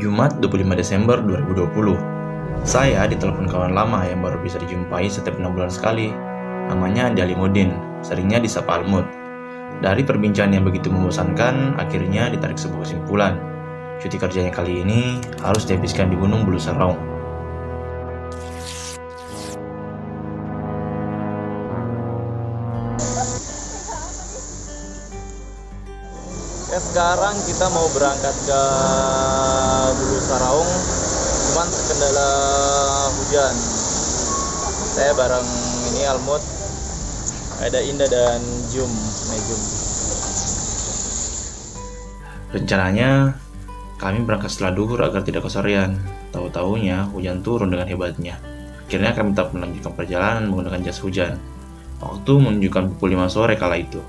Jumat 25 Desember 2020. Saya ditelepon kawan lama yang baru bisa dijumpai setiap 6 bulan sekali. Namanya Andi Alimudin, seringnya disapa Almut. Dari perbincangan yang begitu membosankan, akhirnya ditarik sebuah kesimpulan. Cuti kerjanya kali ini harus dihabiskan di Gunung Bulu Saraung. Sekarang kita mau berangkat ke Bulu Saraung, cuman terkendala hujan. Saya bareng ini Almut, ada Indah dan Jum. Rencananya, kami berangkat setelah duhur agar tidak kesorean. Tahu-taunya hujan turun dengan hebatnya. Akhirnya kami tetap melanjutkan perjalanan menggunakan jas hujan. Waktu menunjukkan pukul 5 sore kala itu.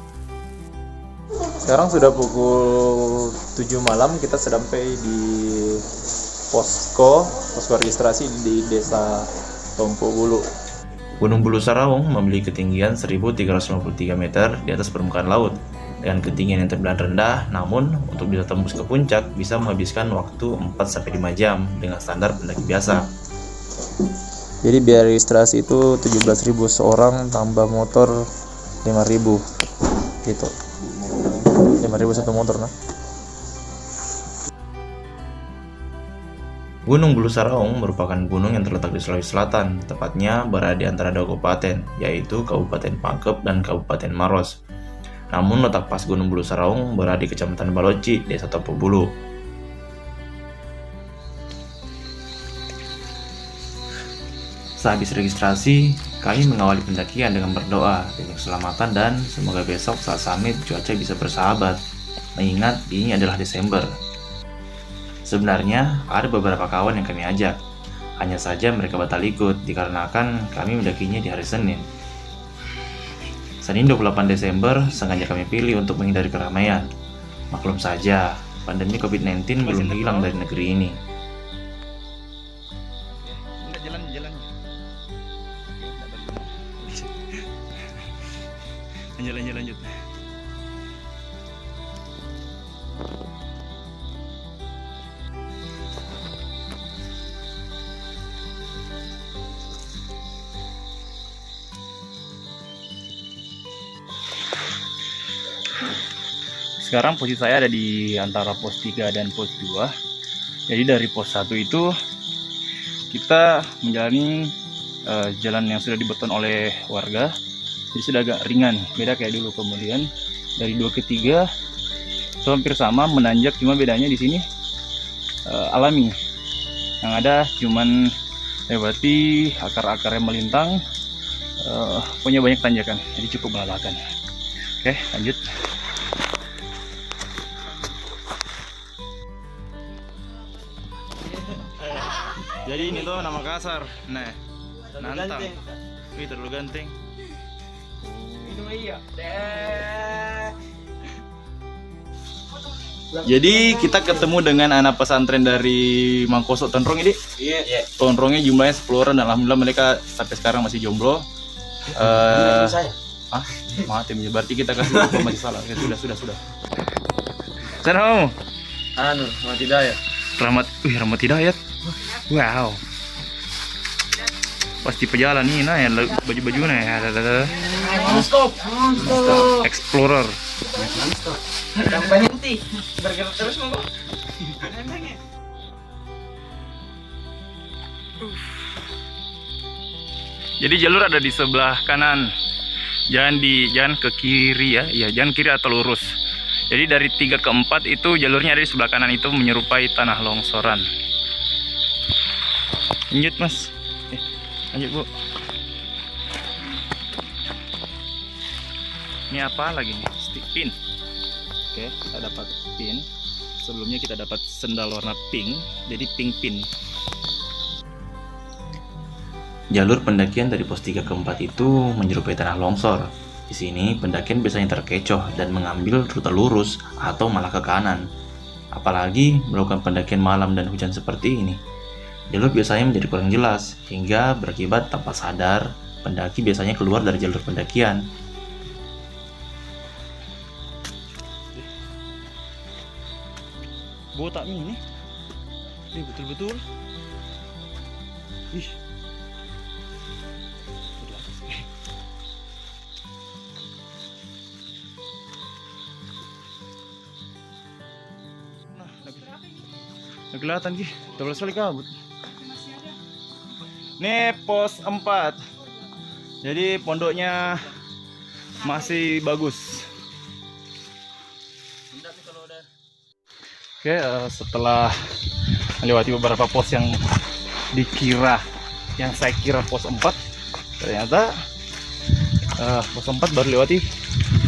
Sekarang sudah pukul 7 malam, kita sampai di posko registrasi di Desa Tompo Bulu. Gunung Bulu Saraung memiliki ketinggian 1353 meter di atas permukaan laut. Dengan ketinggian yang terbilang rendah, namun untuk bisa tembus ke puncak bisa menghabiskan waktu 4-5 jam dengan standar pendaki biasa. Jadi biaya registrasi itu 17.000 seorang tambah motor 5.000 gitu. 5.000 satu motor nah. Gunung Bulu Saraung merupakan gunung yang terletak di Sulawesi Selatan, tepatnya berada di antara dua kabupaten, yaitu Kabupaten Pangkep dan Kabupaten Maros. Namun letak pas Gunung Bulu Saraung berada di Kecamatan Baloci, Desa Tompo Bulu. Sehabis registrasi, kami mengawali pendakian dengan berdoa demi keselamatan dan semoga besok saat summit cuaca bisa bersahabat, mengingat ini adalah Desember. Sebenarnya ada beberapa kawan yang kami ajak, hanya saja mereka batal ikut dikarenakan kami mendakinya di hari Senin. Senin 28 Desember sengaja kami pilih untuk menghindari keramaian. Maklum saja, pandemi COVID-19 belum hilang dari negeri ini. Lanjut. Sekarang posisi saya ada di antara pos 3 dan pos 2. Jadi dari pos 1 itu kita menjalani jalan yang sudah dibeton oleh warga. Jadi sudah agak ringan, beda kayak dulu. Kemudian dari 2 ke 3 itu hampir sama, menanjak, cuma bedanya di sini alami. Yang ada cuman lewati akar-akar yang melintang, punya banyak tanjakan, jadi cukup melelahkan. Oke, lanjut. Jadi ini tuh nama kasar. Nah, nantang. Wih, terlalu ganteng. Jadi kita ketemu dengan anak pesantren dari Mangkosok Tonrong ini. Iya. Tonrongnya jumlahnya 10 orang dan alhamdulillah mereka sampai sekarang masih jomblo. Mati, berarti kita kasih informasi salah. Ya, sudah. Sana kamu. Rahmat Hidayat. Rahmat Hidayat. Wow. Pasti pejalan nih, nah ya baju-bajunya ya. Stop. Explorer. Yang berhenti, bergerak terus mau. Jadi jalur ada di sebelah kanan. Jangan ke kiri ya. Ya, jangan kiri atau lurus. Jadi dari 3 ke 4 itu jalurnya ada di sebelah kanan, itu menyerupai tanah longsoran. Lanjut Mas. Lanjut Bu. Ini apa lagi nih? Stick pin. Oke, kita dapat pin. Sebelumnya kita dapat sendal warna pink, jadi pink pin. Jalur pendakian dari pos 3 ke 4 itu menyerupai tanah longsor. Di sini pendakian biasanya terkecoh dan mengambil rute lurus atau malah ke kanan. Apalagi melakukan pendakian malam dan hujan seperti ini. Jalur biasanya menjadi kurang jelas, hingga berakibat tanpa sadar, pendaki biasanya keluar dari jalur pendakian. Botak ini Ini betul-betul. Ih. Nah, nggak kelihatan Ki. Double sekali kabut. Ini pos 4. Jadi pondoknya masih bagus. Oke, setelah melewati beberapa pos yang saya kira pos 4, ternyata pos 4 baru lewati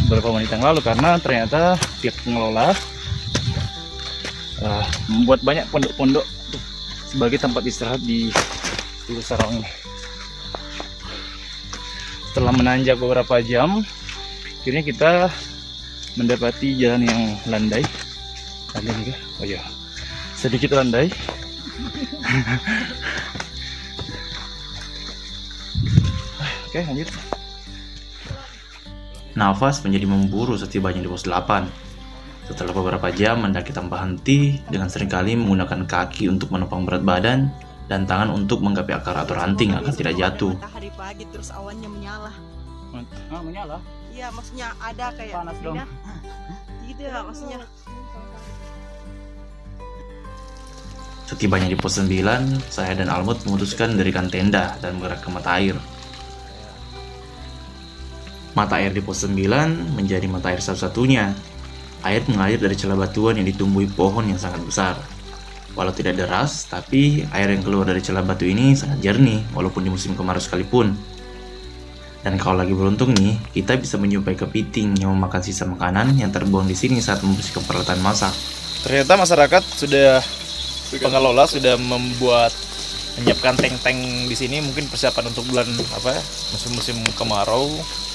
beberapa menit yang lalu, karena ternyata pihak pengelola membuat banyak pondok-pondok sebagai tempat istirahat di Hulu Sarawang ini. Setelah menanjak beberapa jam, akhirnya kita mendapati jalan yang landai. Juga. Oh ya, sedikit landai. Oke, lanjut. Nafas menjadi memburu setibanya di pos 8. Setelah beberapa jam mendaki tanpa henti, dengan seringkali menggunakan kaki untuk menopang berat badan dan tangan untuk menggapai akar atau ranting agar tidak jatuh. Matahari pagi terus awannya menyala. Menyala? Iya, maksudnya ada kayak panas dong. Gitu ya maksudnya. Setibanya di pos 9, saya dan Almut memutuskan mendirikan tenda dan bergerak ke mata air. Mata air di pos 9 menjadi mata air satu-satunya. Air mengalir dari celah batuan yang ditumbuhi pohon yang sangat besar. Walau tidak deras, tapi air yang keluar dari celah batu ini sangat jernih walaupun di musim kemarau sekalipun. Dan kalau lagi beruntung nih, kita bisa menjumpai kepiting yang memakan sisa makanan yang terbuang di sini saat membersihkan peralatan masak. Ternyata masyarakat pengelola sudah menyiapkan tank-tank di sini, mungkin persiapan untuk bulan musim-musim kemarau,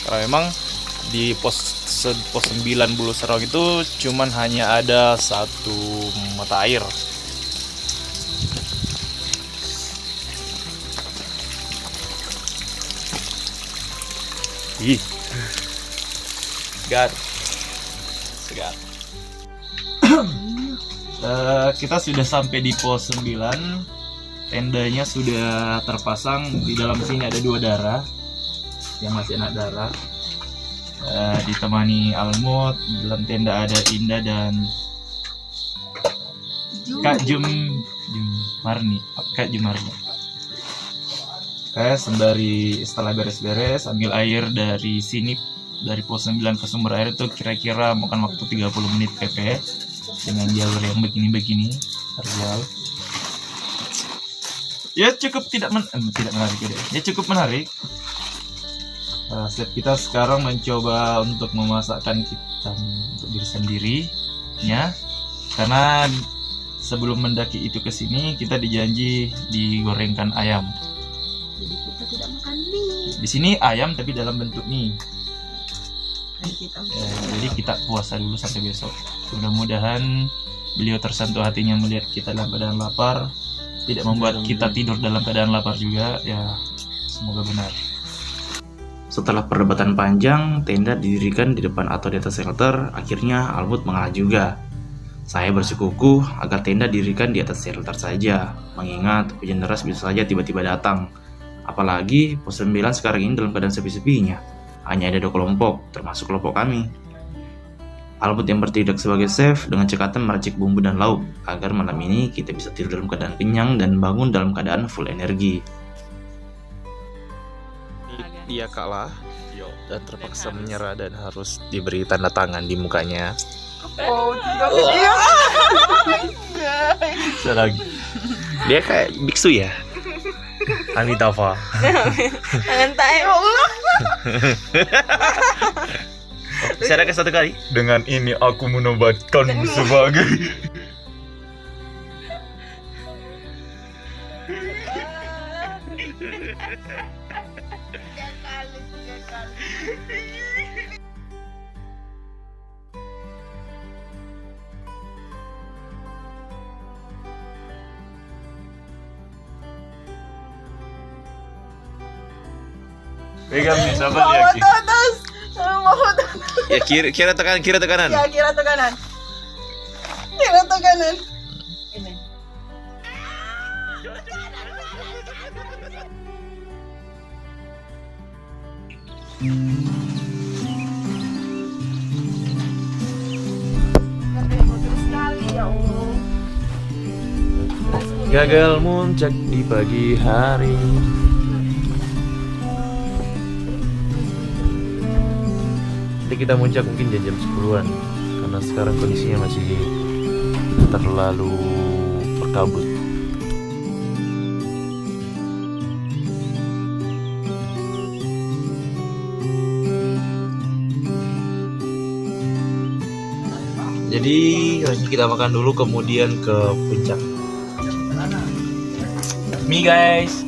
karena memang di pos 9 Hulu Sarawang itu cuman hanya ada satu mata air. Ih, segar. Kita sudah sampai di pos 9. Tendanya sudah terpasang. Di dalam sini ada 2 darah yang masih anak darah. Ditemani Almut. Di dalam tenda ada Indah dan Kak Jumarni. Sembari setelah beres-beres ambil air dari sini, dari pos 9 ke sumber air itu kira-kira makan waktu 30 menit PP dengan jalur yang begini-begini terjal. Ya cukup tidak menarik ya. Cukup menarik. Kita sekarang mencoba untuk memasakkan kita untuk diri sendiri ya, karena sebelum mendaki itu ke sini kita dijanji digorengkan ayam. Jadi kita tidak makan mie. Di sini ayam tapi dalam bentuk mie. Jadi kita puasa dulu sampai besok. Mudah-mudahan beliau tersentuh hatinya melihat kita dalam keadaan lapar, tidak membuat kita tidur dalam keadaan lapar juga ya. Semoga benar. Setelah perdebatan panjang, tenda didirikan di depan atau di atas shelter. Akhirnya Almut mengalah juga. Saya bersikukuh agar tenda didirikan di atas shelter saja, mengingat hujan deras bisa saja tiba-tiba datang. Apalagi pos 9 sekarang ini dalam keadaan sepi-sepinya. Hanya ada 2 kelompok, termasuk kelompok kami. Almut yang bertindak sebagai chef dengan cekatan meracik bumbu dan lauk, agar malam ini kita bisa tidur dalam keadaan kenyang dan bangun dalam keadaan full energi. Dia kalah dan terpaksa menyerah dan harus diberi tanda tangan di mukanya. Dia kayak biksu ya. Amitabha. Tangan tae. Saya ada satu kali. Dengan ini aku menobatkanmu sebagai Pegang nih, dapat ya Ki. ya kira tekanan. Ya, kira tekanan. Kira tekanan. Ini. Gagal muncak di pagi hari. Nanti kita muncak mungkin jam 10-an, karena sekarang kondisinya masih terlalu berkabut. Jadi harusnya kita makan dulu kemudian ke puncak. Mie guys.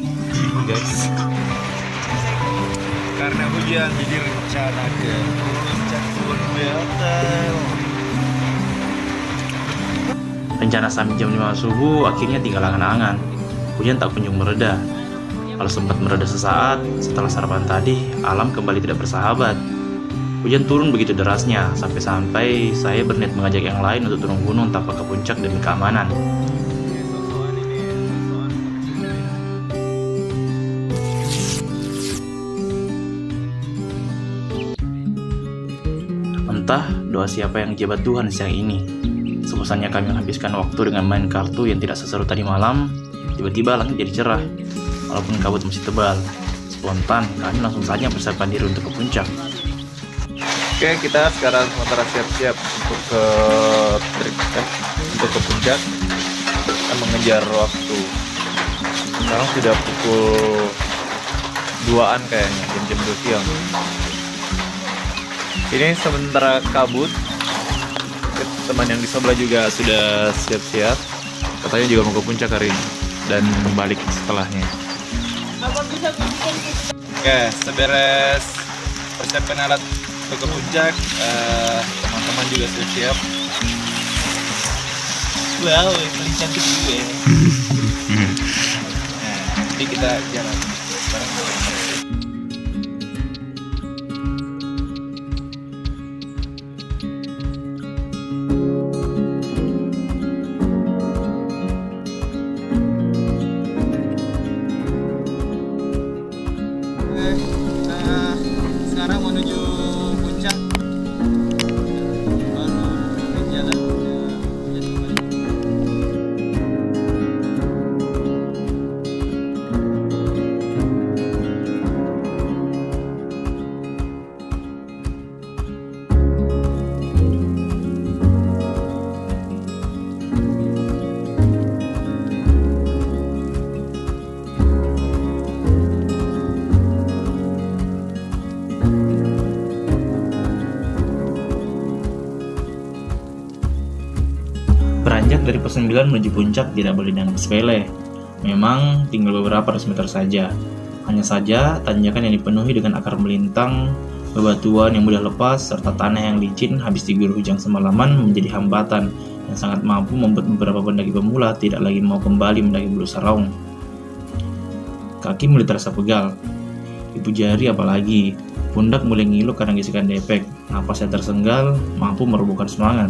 Karena hujan jadi rencana ke puncak hotel. Rencana sampai jam 5 subuh akhirnya tinggal angan-angan. Hujan tak kunjung mereda. Kalau sempat mereda sesaat, setelah sarapan tadi, alam kembali tidak bersahabat. Hujan turun begitu derasnya, sampai-sampai saya berniat mengajak yang lain untuk turun gunung tanpa ke puncak demi keamanan. Entah doa siapa yang jabat Tuhan siang ini. Sebosannya kami menghabiskan waktu dengan main kartu yang tidak seseru tadi malam. Tiba-tiba langit jadi cerah, walaupun kabut masih tebal. Spontan, kami langsung saja persiapkan diri untuk ke puncak. Oke, kita sekarang sementara siap-siap untuk ke puncak. Kita mengejar waktu. Sekarang sudah pukul 2-an kayaknya, jam-jam 2 siang. Ini sementara kabut. Teman yang di sebelah juga sudah siap-siap. Katanya juga mau ke puncak hari ini dan balik setelahnya. Oke, seberes persiapkan alat untuk ke puncak, teman-teman juga siap-siap. Wow, yang paling cantik gue. Nah, jadi kita jalan bareng. Sekarang menuju puncak. Baru jalan. Beranjak dari pos 9 menuju puncak tidak boleh dianggap sepele. Memang tinggal beberapa ratus meter saja. Hanya saja tanjakan yang dipenuhi dengan akar melintang, bebatuan yang mudah lepas, serta tanah yang licin habis diguyur hujan semalaman menjadi hambatan yang sangat mampu membuat beberapa pendaki pemula tidak lagi mau kembali mendaki Bulu Saraung. Kaki mulai terasa pegal, ibu jari apalagi, pundak mulai ngilu karena gesekan depek, napas yang tersenggal mampu merobohkan semangat.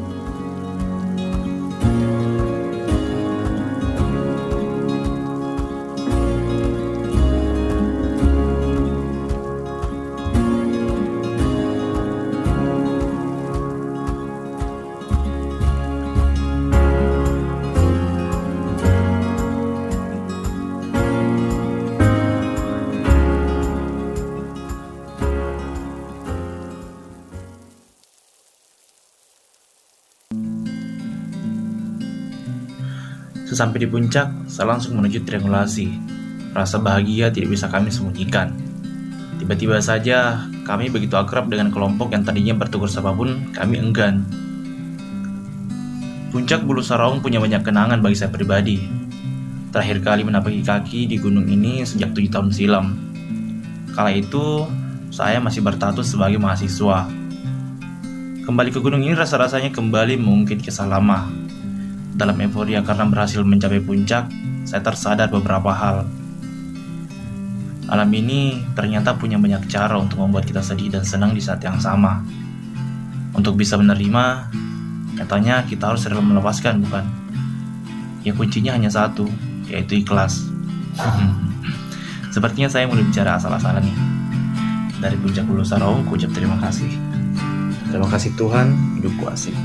Sesampai di puncak, saya langsung menuju triangulasi. Rasa bahagia tidak bisa kami sembunyikan. Tiba-tiba saja, kami begitu akrab dengan kelompok yang tadinya bertegur sapa pun kami enggan. Puncak Bulu Saraung punya banyak kenangan bagi saya pribadi. Terakhir kali menapaki kaki di gunung ini sejak 7 tahun silam. Kala itu, saya masih berstatus sebagai mahasiswa. Kembali ke gunung ini rasa-rasanya kembali mengungkit kisah lama. Dalam euforia karena berhasil mencapai puncak, saya tersadar beberapa hal. Alam ini ternyata punya banyak cara untuk membuat kita sedih dan senang di saat yang sama. Untuk bisa menerima, katanya kita harus rela melepaskan, bukan? Ya kuncinya hanya satu, yaitu ikhlas. Sepertinya saya mulai bicara asal-asalan nih. Dari puncak Bulu Saraung, ku ucap terima kasih. Terima kasih Tuhan, hidupku asik.